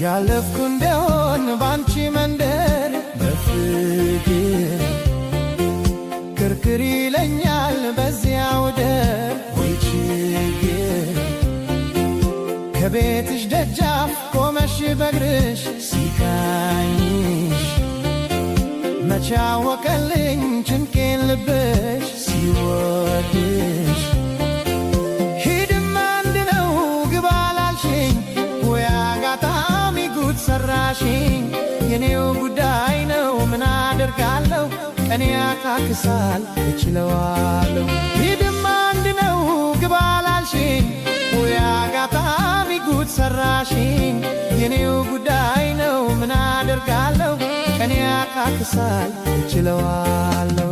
ያለፍኩ እንደሆን ባንቺ መንደር በፍቅር ክርክር ይለኛል በዚያው ደር ወይ ችግር ከቤትሽ ደጃፍ ቆመሽ በግርሽ ሲቃኝሽ መቼ አወቀልኝ ጭንቄን ልብሽ ሲወድሽ ሂድም አንድ ነው ግባ ላልሽኝ ወይ አጋጣሚ ጉድ ሰራሽኝ የኔው ጉዳይ ነው ምን አደርጋለሁ ቀኔ ያካክሳል እችለዋለሁ ሂድም አንድ ነው ግባ ላልሽኝ ወይ አጋጣሚ ጉድ ሰራሽኝ የኔው ጉዳይ ነው ምን አደርጋለሁ ቀኔ ያካክሳል እችለዋለሁ